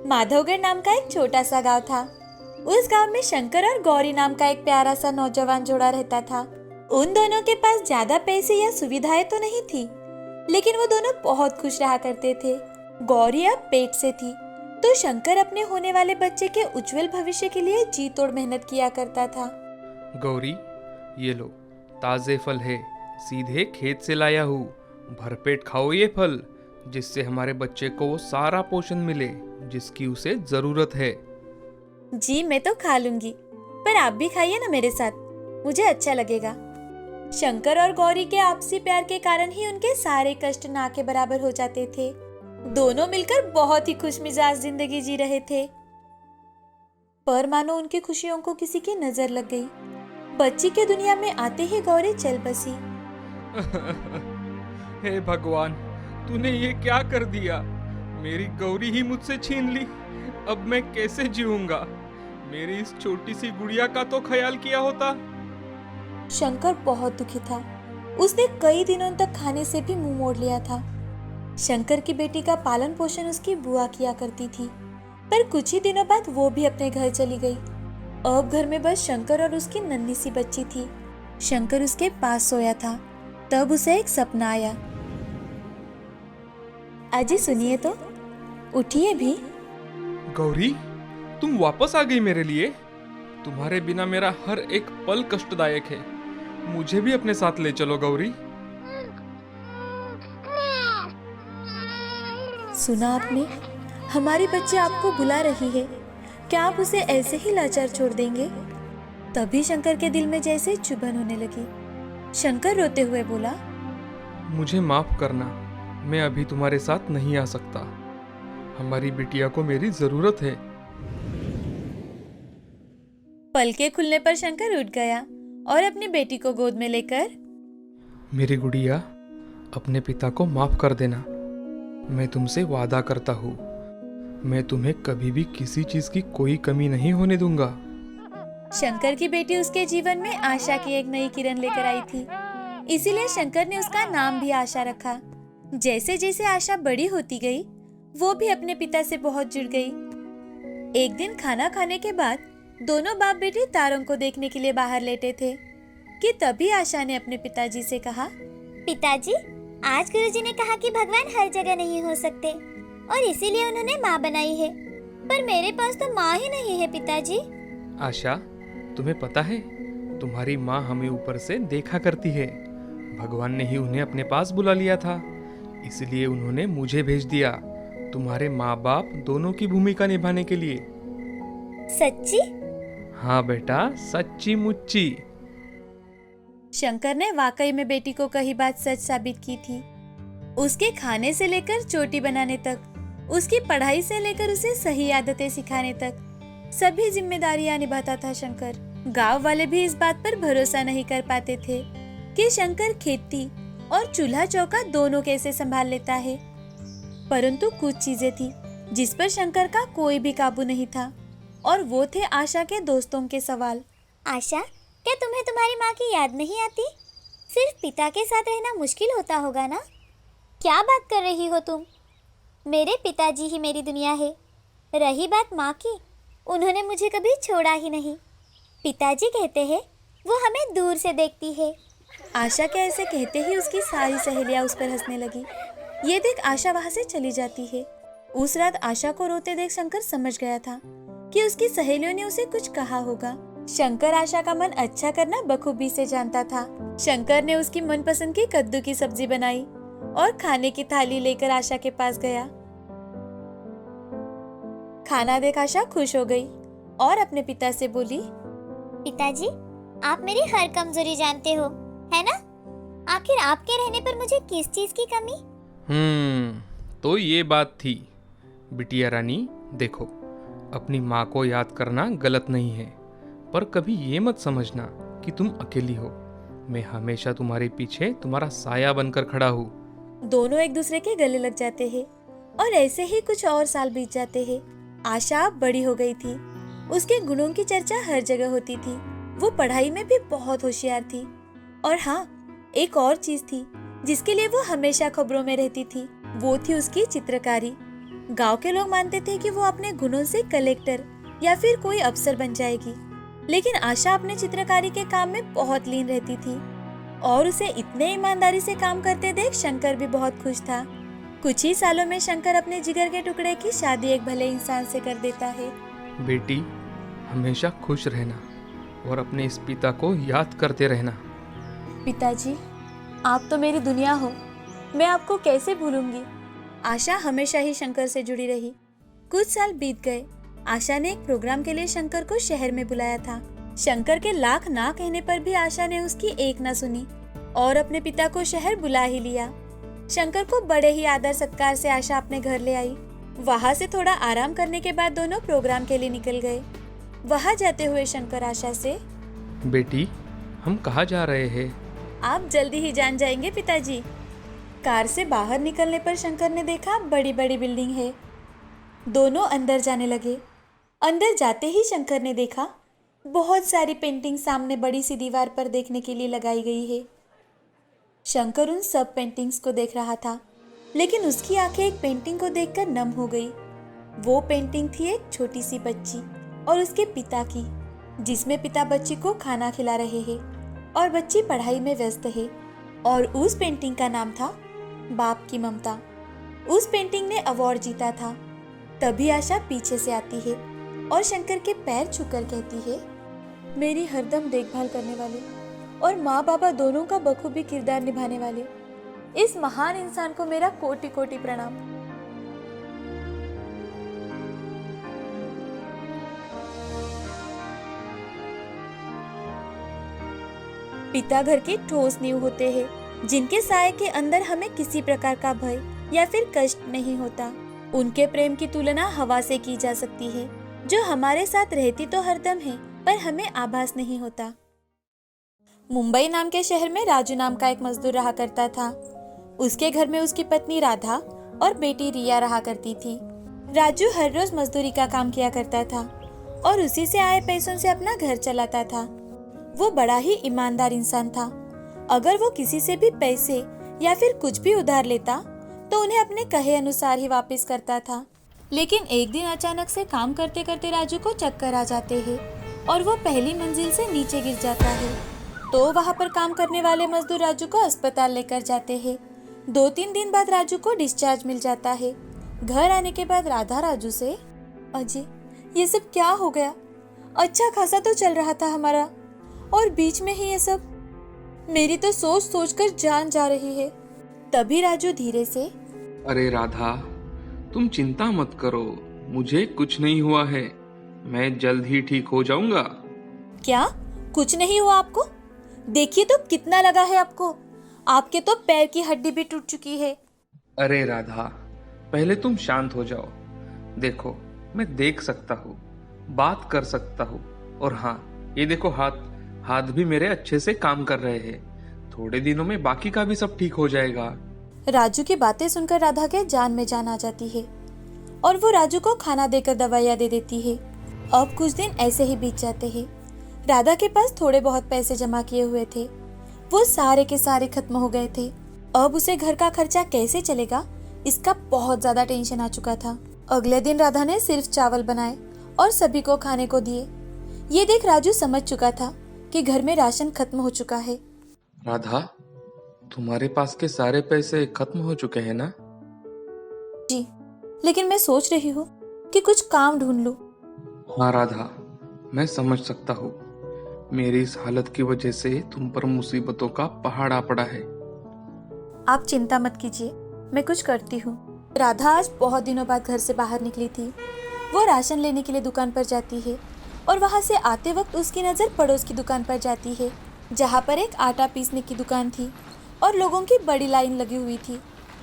माधवगढ़ नाम का एक छोटा सा गांव था। उस गांव में शंकर और गौरी नाम का एक प्यारा सा नौजवान जोड़ा रहता था। उन दोनों के पास ज्यादा पैसे या सुविधाएं तो नहीं थी, लेकिन वो दोनों बहुत खुश रहा करते थे। गौरी अब पेट से थी, तो शंकर अपने होने वाले बच्चे के उज्जवल भविष्य के लिए जी तोड़ मेहनत किया करता था। गौरी, ये लो, ताजे फल है, सीधे खेत से लाया हूँ। भरपेट खाओ ये फल, जिससे हमारे बच्चे को वो सारा पोषण मिले जिसकी उसे जरूरत है। जी मैं तो खा लूंगी, पर आप भी खाइए ना मेरे साथ, मुझे अच्छा लगेगा। शंकर और गौरी के आपसी प्यार के कारण ही उनके सारे कष्ट ना के बराबर हो जाते थे। दोनों मिलकर बहुत ही खुशमिजाज जिंदगी जी रहे थे। पर मानो उनकी खुशियों को किसी की नजर लग गई। बच्ची के दुनिया में आते ही गौरी चल बसी। हे भगवान, तूने ये क्या कर दिया? मेरी गौरी ही मुझसे छीन ली। अब मैं कैसे जीऊंगा? मेरी इस छोटी सी गुड़िया का तो ख्याल किया होता। शंकर बहुत दुखी था। उसने कई दिनों तक खाने से भी मुंह मोड़ लिया था। शंकर की बेटी का पालन पोषण उसकी बुआ किया करती थी, पर कुछ ही दिनों बाद वो भी अपने घर चली गई। अब घर में बस शंकर और उसकी नन्ही सी बच्ची थी। शंकर उसके पास सोया था, तब उसे एक सपना आया। अजी सुनिए तो, उठिए भी। गौरी, तुम वापस आ गई मेरे लिए। तुम्हारे बिना मेरा हर एक पल कष्टदायक है। मुझे भी अपने साथ ले चलो गौरी। सुना आपने? हमारी बच्ची आपको बुला रही है। क्या आप उसे ऐसे ही लाचार छोड़ देंगे? तभी शंकर के दिल में जैसे चुभन होने लगी। शंकर रोते हुए बोला, मुझे माफ करना, मैं अभी तुम्हारे साथ नहीं आ सकता। हमारी बिटिया को मेरी जरूरत है। पल के खुलने पर शंकर उठ गया और अपनी बेटी को गोद में लेकर, मेरी गुड़िया, अपने पिता को माफ कर देना। मैं तुमसे वादा करता हूँ, मैं तुम्हें कभी भी किसी चीज की कोई कमी नहीं होने दूंगा। शंकर की बेटी उसके जीवन में आशा की एक नई किरण लेकर आई थी, इसीलिए शंकर ने उसका नाम भी आशा रखा। जैसे जैसे आशा बड़ी होती गई, वो भी अपने पिता से बहुत जुड़ गई। एक दिन खाना खाने के बाद दोनों बाप बेटी तारों को देखने के लिए बाहर लेटे थे कि तभी आशा ने अपने पिताजी से कहा, पिताजी, आज गुरुजी ने कहा कि भगवान हर जगह नहीं हो सकते और इसीलिए उन्होंने माँ बनाई है, पर मेरे पास तो माँ ही नहीं है पिताजी। आशा, तुम्हें पता है, तुम्हारी माँ हमें ऊपर से देखा करती है। भगवान ने ही उन्हें अपने पास बुला लिया था, इसलिए उन्होंने मुझे भेज दिया तुम्हारे माँ बाप दोनों की भूमिका निभाने के लिए। सच्ची? हाँ बेटा, सच्ची मुच्ची। शंकर ने वाकई में बेटी को कही बात सच साबित की थी। उसके खाने से लेकर चोटी बनाने तक, उसकी पढ़ाई से लेकर उसे सही आदतें सिखाने तक सभी जिम्मेदारियां निभाता था शंकर। गांव वाले भी इस बात पर भरोसा नहीं कर पाते थे कि शंकर खेती और चूल्हा चौका दोनों कैसे संभाल लेता है। परंतु कुछ चीजें थी जिस पर शंकर का कोई भी काबू नहीं था, और वो थे आशा के दोस्तों के सवाल। आशा, क्या तुम्हें तुम्हारी माँ की याद नहीं आती? सिर्फ पिता के साथ रहना मुश्किल होता होगा ना? क्या बात कर रही हो तुम? मेरे पिताजी ही मेरी दुनिया है। रही बात माँ की, उन्होंने मुझे कभी छोड़ा ही नहीं। पिताजी कहते हैं वो हमें दूर से देखती है। आशा के ऐसे कहते ही उसकी सारी सहेलियां उस पर हंसने लगी। ये देख आशा वहां से चली जाती है। उस रात आशा को रोते देख शंकर समझ गया था कि उसकी सहेलियों ने उसे कुछ कहा होगा। शंकर आशा का मन अच्छा करना बखूबी से जानता था। शंकर ने उसकी मनपसंद की कद्दू की सब्जी बनाई और खाने की थाली लेकर आशा के पास गया। खाना देख आशा खुश हो गई और अपने पिता से बोली, पिताजी, आप मेरी हर कमजोरी जानते हो, है ना? आखिर आपके रहने पर मुझे किस चीज की कमी? तो ये बात थी। बिटिया रानी, देखो, अपनी माँ को याद करना गलत नहीं है, पर कभी ये मत समझना कि तुम अकेली हो। मैं हमेशा तुम्हारे पीछे तुम्हारा साया बनकर खड़ा हूँ। दोनों एक दूसरे के गले लग जाते हैं और ऐसे ही कुछ और साल बीत जाते हैं। आशा अब बड़ी हो गई थी। उसके गुणों की चर्चा हर जगह होती थी। वो पढ़ाई में भी बहुत होशियार थी। और हाँ, एक और चीज थी जिसके लिए वो हमेशा खबरों में रहती थी, वो थी उसकी चित्रकारी। गांव के लोग मानते थे कि वो अपने गुणों से कलेक्टर या फिर कोई अफसर बन जाएगी, लेकिन आशा अपने चित्रकारी के काम में बहुत लीन रहती थी और उसे इतने ईमानदारी से काम करते देख शंकर भी बहुत खुश था। कुछ ही सालों में शंकर अपने जिगर के टुकड़े की शादी एक भले इंसान से कर देता है। बेटी, हमेशा खुश रहना और अपने इस पिता को याद करते रहना। पिताजी, आप तो मेरी दुनिया हो, मैं आपको कैसे भूलूंगी। आशा हमेशा ही शंकर से जुड़ी रही। कुछ साल बीत गए। आशा ने एक प्रोग्राम के लिए शंकर को शहर में बुलाया था। शंकर के लाख ना कहने पर भी आशा ने उसकी एक ना सुनी और अपने पिता को शहर बुला ही लिया। शंकर को बड़े ही आदर सत्कार से आशा अपने घर ले आई। वहाँ से थोड़ा आराम करने के बाद दोनों प्रोग्राम के लिए निकल गए। वहाँ जाते हुए शंकर आशा से, बेटी, हम कहाँ जा रहे हैं? आप जल्दी ही जान जाएंगे पिताजी। कार से बाहर निकलने पर शंकर ने देखा बड़ी बड़ी बिल्डिंग है। दोनों अंदर जाने लगे। अंदर जाते ही शंकर ने देखा बहुत सारी पेंटिंग सामने बड़ी सी दीवार पर देखने के लिए लगाई गई है। शंकर उन सब पेंटिंग्स को देख रहा था, लेकिन उसकी आंखें एक पेंटिंग को देखकर नम हो गई। वो पेंटिंग थी एक छोटी सी बच्ची और उसके पिता की, जिसमें पिता बच्ची को खाना खिला रहे हैं और बच्ची पढ़ाई में व्यस्त है। और उस पेंटिंग का नाम था बाप की ममता। उस पेंटिंग ने अवार्ड जीता था। तभी आशा पीछे से आती है और शंकर के पैर छूकर कहती है, मेरी हरदम देखभाल करने वाले और माँ बाबा दोनों का बखूबी किरदार निभाने वाले इस महान इंसान को मेरा कोटि कोटि प्रणाम। पिता घर की ठोस नींव होते हैं, जिनके साए के अंदर हमें किसी प्रकार का भय या फिर कष्ट नहीं होता। उनके प्रेम की तुलना हवा से की जा सकती है, जो हमारे साथ रहती तो हरदम है, पर हमें आभास नहीं होता। मुंबई नाम के शहर में राजू नाम का एक मजदूर रहा करता था। उसके घर में उसकी पत्नी राधा और बेटी रिया रहा करती थी। राजू हर रोज मजदूरी का काम किया करता था और उसी से आए पैसों से अपना घर चलाता था। वो बड़ा ही ईमानदार इंसान था। अगर वो किसी से भी पैसे या फिर कुछ भी उधार लेता तो उन्हें अपने कहे अनुसार ही वापस करता था। लेकिन एक दिन अचानक से काम करते करते राजू को चक्कर आ जाते हैं और वो पहली मंजिल से नीचे गिर जाता है। तो वहाँ पर काम करने वाले मजदूर राजू को अस्पताल लेकर जाते हैं। 2-3 दिन बाद राजू को डिस्चार्ज मिल जाता है। घर आने के बाद राधा राजू से, अजय, ये सब क्या हो गया? अच्छा खासा तो चल रहा था हमारा और बीच में ही ये सब। मेरी तो सोच सोच कर जान जा रही है। तभी राजू धीरे से, अरे राधा, तुम चिंता मत करो, मुझे कुछ नहीं हुआ है, मैं जल्द ही ठीक हो जाऊंगा। क्या कुछ नहीं हुआ आपको? देखिए तो कितना लगा है आपको। आपके तो पैर की हड्डी भी टूट चुकी है। अरे राधा, पहले तुम शांत हो जाओ। देखो, मैं देख सकता हूँ, बात कर सकता हूँ, और हाँ, ये देखो, हाथ भी मेरे अच्छे से काम कर रहे हैं। थोड़े दिनों में बाकी का भी सब ठीक हो जाएगा। राजू की बातें सुनकर राधा के जान में जान आ जाती है और वो राजू को खाना देकर दवाइयाँ दे देती है। अब कुछ दिन ऐसे ही बीत जाते हैं। राधा के पास थोड़े बहुत पैसे जमा किए हुए थे, वो सारे के सारे खत्म हो गए थे। अब उसे घर का खर्चा कैसे चलेगा, इसका बहुत ज्यादा टेंशन आ चुका था। अगले दिन राधा ने सिर्फ चावल बनाए और सभी को खाने को दिए। ये देख राजू समझ चुका था कि घर में राशन खत्म हो चुका है। राधा, तुम्हारे पास के सारे पैसे खत्म हो चुके हैं ना? जी, लेकिन मैं सोच रही हूँ कि कुछ काम ढूंढ लूं। हाँ राधा, मैं समझ सकता हूँ। मेरी इस हालत की वजह से तुम पर मुसीबतों का पहाड़ आ पड़ा है। आप चिंता मत कीजिए, मैं कुछ करती हूँ। राधा आज बहुत दिनों बाद घर से बाहर निकली थी। वो राशन लेने के लिए दुकान पर जाती है और वहाँ से आते वक्त उसकी नज़र पड़ोस की दुकान पर जाती है, जहाँ पर एक आटा पीसने की दुकान थी और लोगों की बड़ी लाइन लगी हुई थी।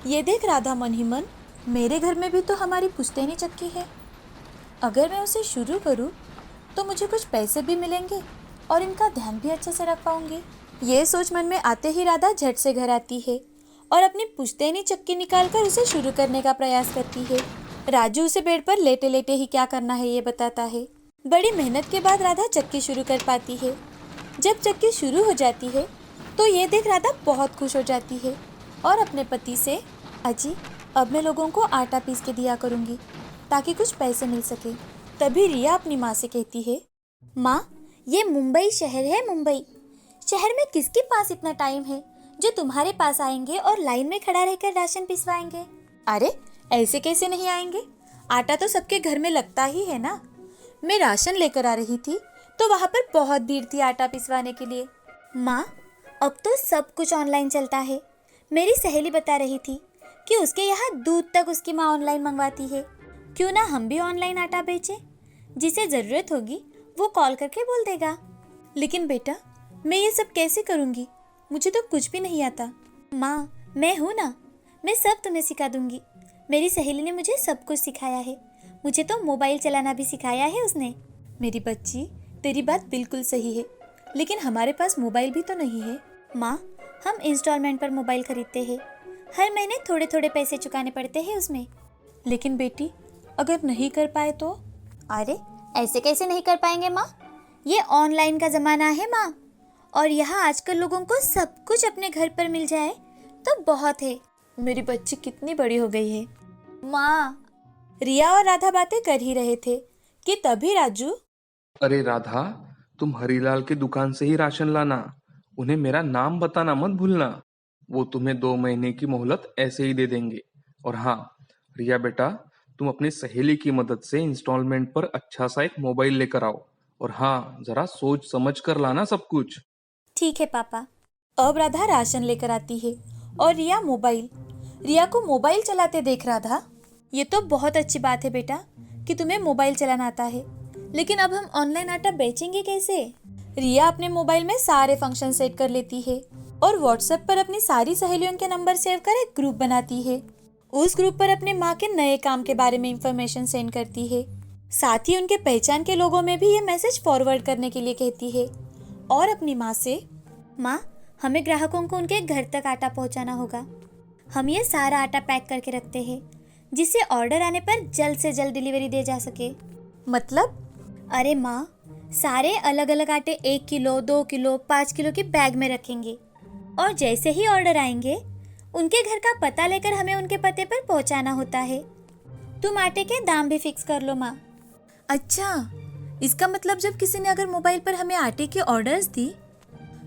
ये देख राधा मन ही मन, मेरे घर में भी तो हमारी पुश्तैनी चक्की है। अगर मैं उसे शुरू करूँ तो मुझे कुछ पैसे भी मिलेंगे और इनका ध्यान भी अच्छे से रख पाऊंगी। ये सोच मन में आते ही राधा झट से घर आती है और अपनी पुश्तैनी चक्की निकालकर उसे शुरू करने का प्रयास करती है। राजू उसे बेड पर लेटे लेटे ही क्या करना है ये बताता है। बड़ी मेहनत के बाद राधा चक्की शुरू कर पाती है। जब चक्की शुरू हो जाती है तो ये देख राधा बहुत खुश हो जाती है और अपने पति से, अजी, अब मैं लोगों को आटा पीस के दिया करूँगी ताकि कुछ पैसे मिल सके। तभी रिया अपनी माँ से कहती है, माँ, ये मुंबई शहर है, मुंबई शहर में किसके पास इतना टाइम है जो तुम्हारे पास आएंगे और लाइन में खड़ा रहकर राशन पिसवाएंगे। अरे ऐसे कैसे नहीं आएंगे, आटा तो सबके घर में लगता ही है ना। मैं राशन लेकर आ रही थी तो वहाँ पर बहुत भीड़ थी आटा पिसवाने के लिए। माँ, अब तो सब कुछ ऑनलाइन चलता है। मेरी सहेली बता रही थी कि उसके यहाँ दूध तक उसकी माँ ऑनलाइन मंगवाती है। क्यों ना हम भी ऑनलाइन आटा बेचें? जिसे ज़रूरत होगी वो कॉल करके बोल देगा। लेकिन बेटा, मैं ये सब कैसे करूँगी, मुझे तो कुछ भी नहीं आता। माँ, मैं हूँ ना, मैं सब तुम्हें सिखा दूंगी। मेरी सहेली ने मुझे सब कुछ सिखाया है। मुझे तो मोबाइल चलाना भी सिखाया है उसने। मेरी बच्ची, तेरी बात बिल्कुल सही है, लेकिन हमारे पास मोबाइल भी तो नहीं है। माँ, हम इंस्टॉलमेंट पर मोबाइल खरीदते हैं। हर महीने थोड़े थोड़े पैसे चुकाने पड़ते हैं उसमें। लेकिन बेटी, अगर नहीं कर पाए तो? अरे ऐसे कैसे नहीं कर पाएंगे माँ? ये ऑनलाइन का ज़माना है माँ, और यहाँ आजकल लोगों को सब कुछ अपने घर पर मिल जाए तो बहुत है। मेरी बच्ची कितनी बड़ी हो गई है। माँ, रिया और राधा बातें कर ही रहे थे कि तभी राजू, अरे राधा, तुम हरीलाल की दुकान से ही राशन लाना, उन्हें मेरा नाम बताना मत भूलना। वो तुम्हें 2 महीने की मोहलत ऐसे ही दे देंगे। और हाँ रिया बेटा, तुम अपनी सहेली की मदद से इंस्टॉलमेंट पर अच्छा सा एक मोबाइल लेकर आओ। और हाँ, जरा सोच समझ कर लाना सब कुछ। ठीक है पापा। अब राधा राशन लेकर आती है और रिया मोबाइल। रिया को मोबाइल चलाते देख राधा, ये तो बहुत अच्छी बात है बेटा कि तुम्हें मोबाइल चलाना आता है, लेकिन अब हम ऑनलाइन आटा बेचेंगे कैसे? रिया अपने मोबाइल में सारे फंक्शन सेट कर लेती है और व्हाट्सएप पर अपनी सारी सहेलियों के नंबर सेव कर एक ग्रुप बनाती है। उस ग्रुप पर अपने माँ के नए काम के बारे में इंफॉर्मेशन सेंड करती है। साथ ही उनके पहचान के लोगों में भी ये मैसेज फॉरवर्ड करने के लिए कहती है। और अपनी माँ से, माँ, हमें ग्राहकों को उनके घर तक आटा पहुँचाना होगा। हम ये सारा आटा पैक करके रखते हैं जिससे ऑर्डर आने पर जल्द से जल्द डिलीवरी दे जा सके। मतलब? अरे माँ, सारे अलग अलग आटे 1 किलो, 2 किलो, 5 किलो के बैग में रखेंगे और जैसे ही ऑर्डर आएंगे उनके घर का पता लेकर हमें उनके पते पर पहुंचाना होता है। तुम आटे के दाम भी फिक्स कर लो माँ। अच्छा, इसका मतलब जब किसी ने अगर मोबाइल पर हमें आटे के ऑर्डर्स दी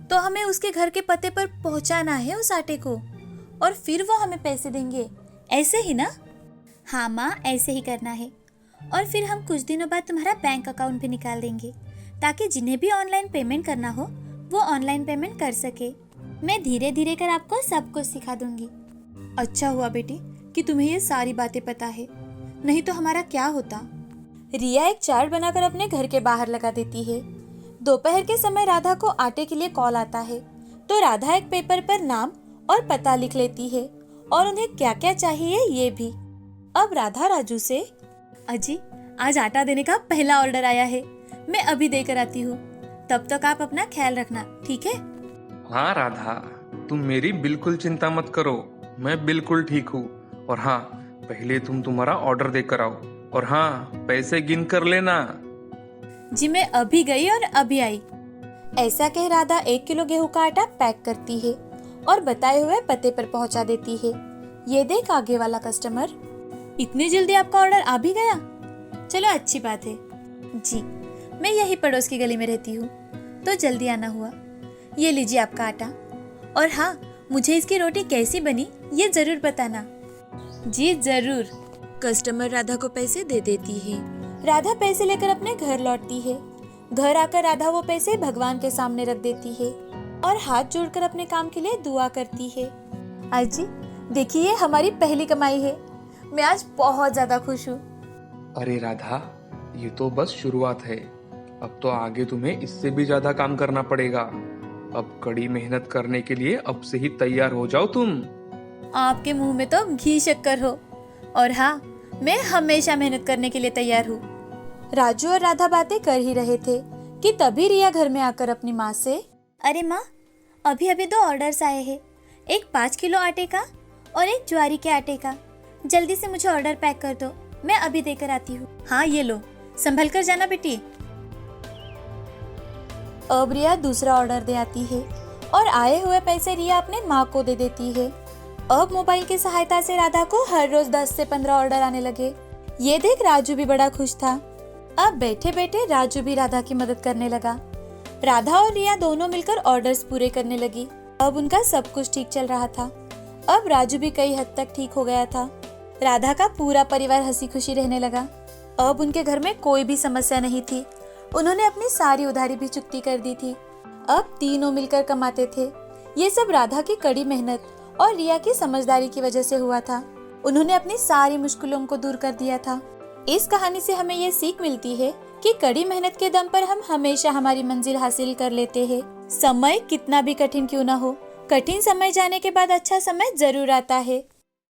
तो हमें उसके घर के पते पर पहुंचाना है उस आटे को और फिर वो हमें पैसे देंगे, ऐसे ही ना? हाँ माँ, ऐसे ही करना है। और फिर हम कुछ दिनों बाद तुम्हारा बैंक अकाउंट भी निकाल देंगे ताकि जिन्हें भी ऑनलाइन पेमेंट करना हो वो ऑनलाइन पेमेंट कर सके। मैं धीरे धीरे कर आपको सब कुछ सिखा दूंगी। अच्छा हुआ बेटी कि तुम्हें ये सारी बातें पता है, नहीं तो हमारा क्या होता। रिया एक चार्ट बनाकर अपने घर के बाहर लगा देती है। दोपहर के समय राधा को आटे के लिए कॉल आता है तो राधा एक पेपर पर नाम और पता लिख लेती है और उन्हें क्या क्या चाहिए ये भी। अब राधा राजू से, अजी आज आटा देने का पहला ऑर्डर आया है, मैं अभी देकर आती हूँ, तब तक आप अपना ख्याल रखना, ठीक है? हाँ राधा, तुम मेरी बिल्कुल चिंता मत करो, मैं बिल्कुल ठीक हूँ। और हाँ, पहले तुम तुम्हारा ऑर्डर देकर आओ। और हाँ, पैसे गिन कर लेना। जी मैं अभी गई और अभी आई। ऐसा कह राधा 1 किलो गेहूं का आटा पैक करती है और बताए हुए पते पर पहुंचा देती है। ये देख आगे वाला कस्टमर, इतनी जल्दी आपका ऑर्डर आ भी गया, चलो अच्छी बात है। जी मैं यही पड़ोस की गली में रहती हूँ तो जल्दी आना हुआ। ये लीजिए आपका आटा, और हाँ मुझे इसकी रोटी कैसी बनी ये जरूर बताना। जी जरूर। कस्टमर राधा को पैसे दे देती है। राधा पैसे लेकर अपने घर लौटती है। घर आकर राधा वो पैसे भगवान के सामने रख देती है और हाथ जोड़कर अपने काम के लिए दुआ करती है। अजी देखिए, हमारी पहली कमाई है, मैं आज बहुत ज्यादा खुश हूँ। अरे राधा, ये तो बस शुरुआत है, अब तो आगे तुम्हें इससे भी ज्यादा काम करना पड़ेगा। अब कड़ी मेहनत करने के लिए अब से ही तैयार हो जाओ तुम। आपके मुंह में तो घी शक्कर हो। और हाँ, मैं हमेशा मेहनत करने के लिए तैयार हूँ। राजू और राधा बातें कर ही रहे थे कि तभी रिया घर में आकर अपनी माँ से, अरे माँ, अभी अभी 2 ऑर्डर्स आए हैं, एक 5 किलो आटे का और एक ज्वारी के आटे का। जल्दी से मुझे ऑर्डर पैक कर दो, मैं अभी देकर आती हूँ। हाँ ये लो, संभल कर जाना बेटी। अब रिया दूसरा ऑर्डर दे आती है और आए हुए पैसे रिया अपने माँ को दे देती है अब मोबाइल की सहायता से राधा को हर रोज 10 से 15 ऑर्डर आने लगे। ये देख राजू भी बड़ा खुश था। अब बैठे बैठे राजू भी राधा की मदद करने लगा। राधा और रिया दोनों मिलकर ऑर्डर्स पूरे करने लगी। अब उनका सब कुछ ठीक चल रहा था। अब राजू भी कई हद तक ठीक हो गया था। राधा का पूरा परिवार हंसी खुशी रहने लगा। अब उनके घर में कोई भी समस्या नहीं थी। उन्होंने अपनी सारी उधारी भी चुकती कर दी थी। अब तीनों मिलकर कमाते थे। ये सब राधा की कड़ी मेहनत और रिया की समझदारी की वजह से हुआ था। उन्होंने अपनी सारी मुश्किलों को दूर कर दिया था। इस कहानी से हमें ये सीख मिलती है कि कड़ी मेहनत के दम पर हम हमेशा हमारी मंजिल हासिल कर लेते हैं। समय कितना भी कठिन क्यों ना हो, कठिन समय जाने के बाद अच्छा समय जरूर आता है।